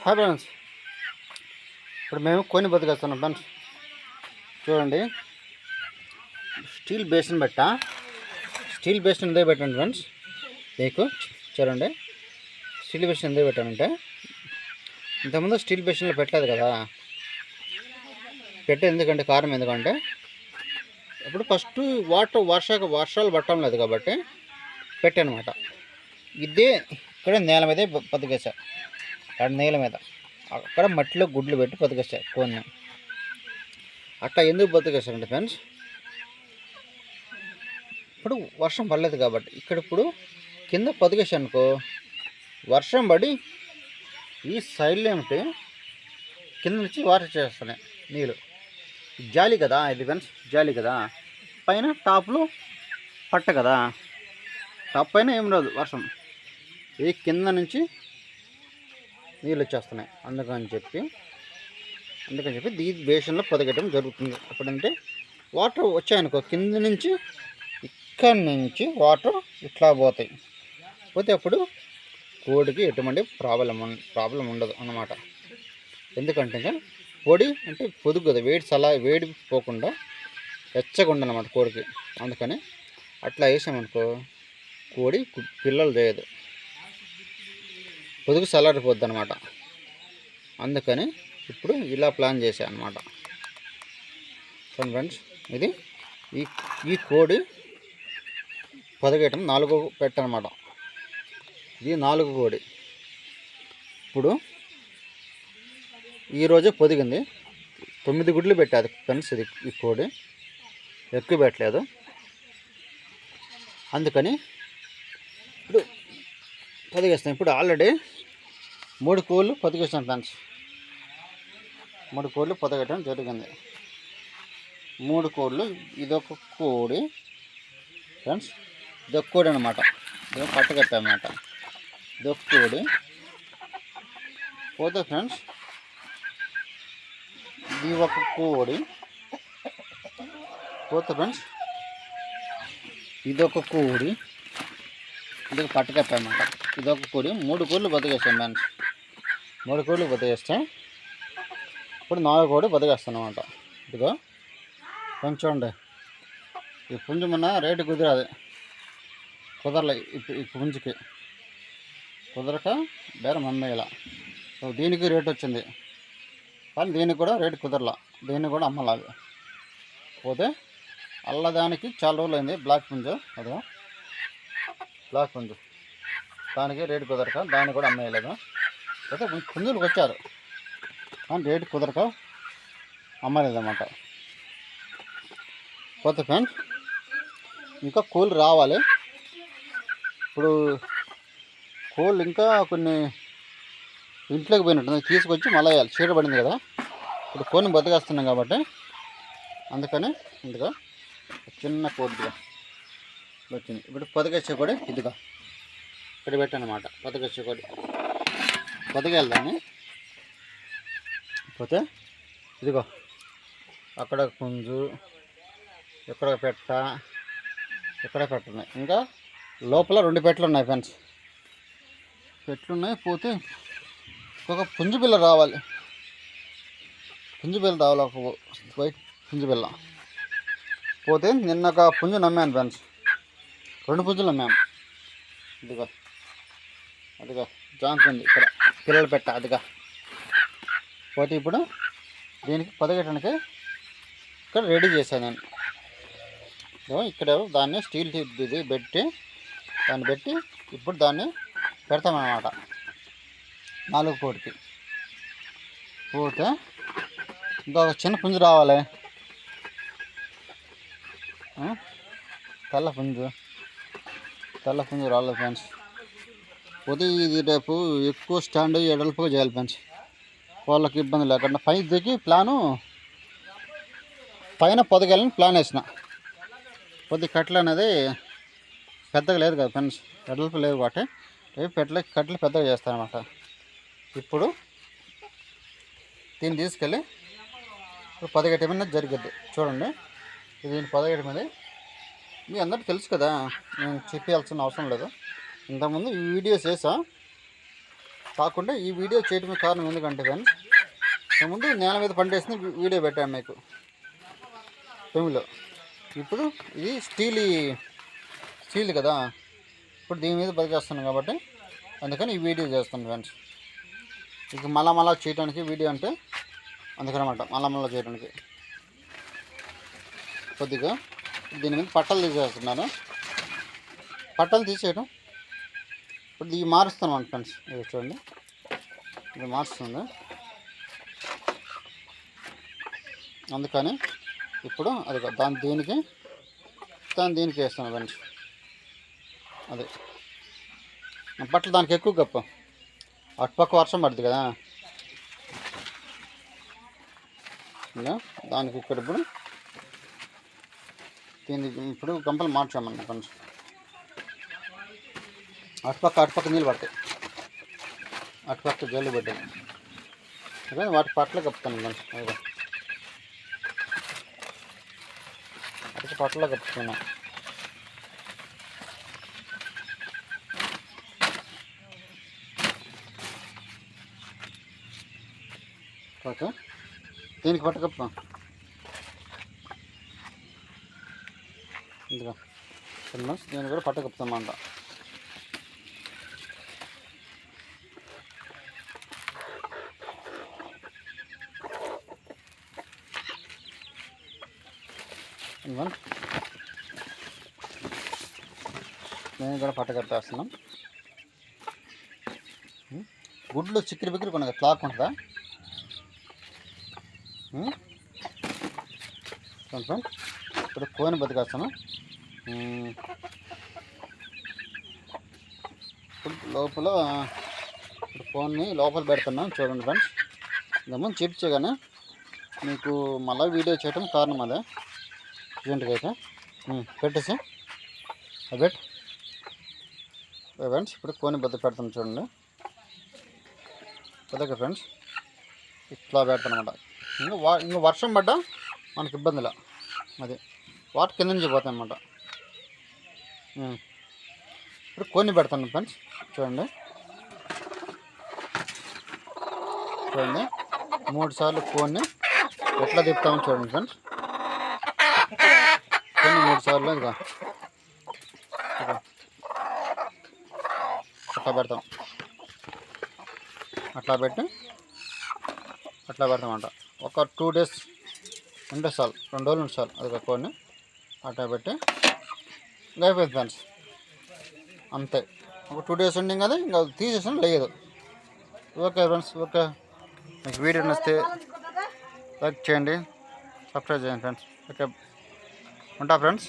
Hi friends, ఇప్పుడు మేము కోని బతికేస్తున్నాం ఫ్రెండ్స్. చూడండి, స్టీల్ బేసిన్ ఎందుకు పెట్టండి ఫ్రెండ్స్. మీకు చూడండి, స్టీల్ బేసిన్ ఎందుకు పెట్టానంటే, ఇంతకుముందు స్టీల్ బేసిన్లో పెట్టలేదు కదా, ఎందుకంటే కారణం ఎందుకంటే ఇప్పుడు ఫస్ట్ వర్షాలు పట్టడం లేదు కాబట్టి పెట్టానమాట. ఇదే ఇక్కడ నేల మీదే బతికేసా, అక్కడ నేల మీద అక్కడ మట్టిలో గుడ్లు పెట్టి బతికేస్తాయి కొన్ని. అట్లా ఎందుకు బతికేస్తారంటే ఫ్రెండ్స్, ఇప్పుడు వర్షం పడలేదు కాబట్టి ఇక్కడ ఇప్పుడు కింద బతికేసాను అనుకో, వర్షం పడి ఈ సైడ్లో ఏమిటి కింద నుంచి వాటర్ చేస్తున్నాయి నీళ్ళు. జాలి కదా ఇది ఫ్రెండ్స్, జాలి కదా, పైన టాప్లో పట్ట కదా, టాప్ పైన ఏం రాదు వర్షం, ఈ కింద నుంచి నీళ్ళు వచ్చేస్తున్నాయి. అందుకని చెప్పి ఈ బేషన్లో పొదగటం జరుగుతుంది. ఎప్పుడంటే వాటర్ వచ్చాయనుకో, కింద నుంచి ఇక్కడి నుంచి వాటర్ ఇట్లా పోతే అప్పుడు కోడికి ఎటువంటి ప్రాబ్లం ఉండదు అన్నమాట. ఎందుకంటే పొడి అంటే పొదుగు కదా, వేడి పోకుండా వెచ్చగా ఉండనమాట కోడికి. అందుకని అట్లా వేసామనుకో కోడి పిల్లలు చేయదు, పొదుగు చల్లారిపోద్ది అనమాట. అందుకని ఇప్పుడు ఇలా ప్లాన్ చేశాను అనమాట ఫ్రెండ్స్. ఇది ఈ కోడి పొదగటం 4వ పెట్టనమాట. ఇది 4వ కోడి. ఇప్పుడు ఈరోజే పొదిగింది, 9 గుడ్లు పెట్టాది ఫ్రెండ్స్. ఈ కోడి ఎక్కువ పెట్టలేదు, అందుకని ఇప్పుడు పొదిగేస్తాం. ఇప్పుడు ఆల్రెడీ 3 కోళ్ళు పొదిగేస్తాం ఫ్రెండ్స్. 3 కోళ్ళు పొదగటం జరిగింది. 3 కోళ్ళు, ఇదొక కోడి ఫ్రెండ్స్, ఇదొక కోడి అనమాట. ఇదొక పట్టగట్టమాట, ఇదొక కోడి. పోతే ఫ్రెండ్స్ ఇది ఒక కోడి. పోతే ఫ్రెండ్స్ ఇదొక కోడి, ఇదొక పట్టకట్టమాట, ఇదొక కోడి. 3 కోళ్ళు బతికేస్తాం ఫ్రెండ్స్. 3 కోళ్ళు బతికేస్తే ఇప్పుడు 4వ కోడి బతికేస్తాను అనమాట. ఇదిగో కొంచెం ఈ పుంజు మొన్న రేటు కుదరలే. ఈ పుంజుకి కుదరక బేరం అమ్మేయాల. దీనికి రేటు వచ్చింది కానీ దీనికి కూడా రేటు కుదరలా, దీన్ని కూడా అమ్మలాలి. పోతే అల్లదానికి చాలా రోజులు అయింది, బ్లాక్ పుంజు. అదిగో బ్లాక్ పుంజు, దానికి రేటు కుదరక దాన్ని కూడా అమ్మేయలేదు. అయితే పుంజులకు వచ్చారు కానీ రేటు కుదరక అమ్మలేదన్నమాట. పోతే ఫ్రెండ్స్ ఇంకా కోళ్ళు రావాలి. ఇప్పుడు కోళ్ళు ఇంకా కొన్ని ఇంట్లోకి పోయినట్టు తీసుకొచ్చి మళ్ళీ వేయాలి. చీడ పడింది కదా, ఇప్పుడు కోడిని బతికేస్తున్నాం కాబట్టి అందుకని ఇందుగా చిన్న కోడిగా వచ్చింది. ఇప్పుడు పొదగచ్చే కోడి ఇదిగా ఇక్కడ పెట్టానమాట. పొదగచ్చే కోడి పొదగేయాలని పోతే ఇదిగో అక్కడ పుంజు, ఎక్కడ పెట్టున్నాయి. ఇంకా లోపల 2 పెట్టలు ఉన్నాయి ఫ్రెండ్స్, పెట్లున్నాయి. పోతే ఒక పుంజు పిల్ల రావాలి, ఒక వైట్ పుంజు పిల్ల. పోతే నిన్న ఒక పుంజు నమ్మాను ఫ్రెండ్స్, 2 పుంజులు నమ్మాము. అదిగా జాంకుంది ఇక్కడ పిల్లలు పెట్ట అదిగా. పోతే ఇప్పుడు దీనికి పొదగటానికి ఇక్కడ రెడీ చేశాను నేను. ఇక్కడ దాన్ని స్టీల్ ఇది పెట్టి ఇప్పుడు దాన్ని పెడతామన్నమాట 4వ కోడికి. పోతే ఇంకొక చిన్న పుంజు రావాలి, తెల్ల పుంజు రాలేదు ఫ్రెండ్స్. పోతే ఇది రేపు ఎక్కువ స్టాండ్ ఎడల్పుగా చేయాలి ఫ్రెండ్స్, వాళ్ళకి ఇబ్బంది లేకుండా. పై దిగి పైన పొదగాలని ప్లాన్ వేసిన. కొద్ది కట్టెలు అనేది పెద్దగా లేదు కదా ఫ్రెండ్స్, ఎడల్పు లేదు కాబట్టి కట్టెలు పెద్దగా చేస్తారన్నమాట. ఇప్పుడు దీన్ని తీసుకెళ్ళి ఇప్పుడు పొదగటం అనేది జరిగిద్ది. చూడండి, దీన్ని పొదగటం అనేది మీ అందరికీ తెలుసు కదా, నేను చెప్పాల్సిన అవసరం లేదు. ఇంతకుముందు ఈ వీడియోస్ చేసా, కాకుండా ఈ వీడియో చేయడమే కారణం ఎందుకంటే ఫ్రెండ్స్, ముందు నేల మీద పండేసిన వీడియో పెట్టాను మీకు తొమ్మిదిలో. ఇప్పుడు ఇది స్టీల్ కదా, ఇప్పుడు దీని మీద బతికేస్తున్నాను కాబట్టి అందుకని ఈ వీడియో చేస్తాను ఫ్రెండ్స్. ఇక మళ్ళా చేయడానికి వీడియో అంటే అందుకనమాట, మళ్ళా చేయడానికి. కొద్దిగా దీని మీద పట్టలు తీసేస్తున్నాను. పట్టలు తీసేయడం ఇప్పుడు ఇది మారుస్తున్నాను ఫ్రెండ్స్. ఇది చూడండి, ఇది మారుస్తుంది. అందుకని ఇప్పుడు అది దీనికి వేస్తాను ఫ్రెండ్స్. అదే బట్టలు దానికి ఎక్కువ గప్ప, అటుపక్క వర్షం పడుతుంది కదా, దానికి ఇక్కడ ఇప్పుడు గంపలు మార్చామన్న ఫ్రెండ్స్. అటుపక్క నీళ్ళు పడతాయి, అటుపక్క జల్లు పడ్డాయి అదే వాటి పట్ల కప్పుతాను ఫ్రెండ్స్. అదే అటు పట్ల కప్పుతున్నా. ఓకే, దీనికి పట్ట కప్పు ఇదిగా దీన్ని కూడా పట్ట కప్పుతామంట. నేను కూడా పట్ట కట్టేస్తున్నాం. గుడ్లు చిక్కిరి బిక్కిరి కొన్నది క్లాక్ ఉంటుందా ఇప్పుడు కోని బతికేస్తాను. ఇప్పుడు లోపల ఇప్పుడు ఫోన్ని లోపల పెడుతున్నాను చూడండి ఫ్రెండ్స్. ఇంతకుముందు చెప్పగానే మీకు మళ్ళీ వీడియో చేయడం కారణం అదే. ఏంటికి అయితే పెట్టేసి పెట్ ఫ్రెండ్స్. ఇప్పుడు కోని బద్ద పెడతాను చూడండి. అదే ఫ్రెండ్స్, ఇట్లా పెడతాను అనమాట. ఇంకా వర్షం పడ్డా మనకి ఇబ్బందిలా, అది వాటర్ కింద నుంచి పోతాయి అన్నమాట. ఇప్పుడు కోని పెడతాను ఫ్రెండ్స్. చూడండి 3 సార్లు కోన్ని ఎట్లా తిప్పుతామని చూడండి ఫ్రెండ్స్. కొన్ని 3 సార్లు ఇక అట్లా పెడతాం, అట్లా పెడతామంట. ఒక 2 డేస్ ఉంటే చాలు, 2 రోజులు ఉంటే చాలు. అది కొన్ని అట్లా పెట్టి అయిపోయింది ఫ్రెండ్స్, అంతే. ఒక 2 డేస్ ఉండి కదా ఇంకా తీసేసాను లేదు. Okay friends, okay. మీకు వీడియో నచ్చితే లైక్ చేయండి, సబ్స్క్రైబ్ చేయండి ఫ్రెండ్స్. ఓకే, ఉంటా ఫ్రెండ్స్.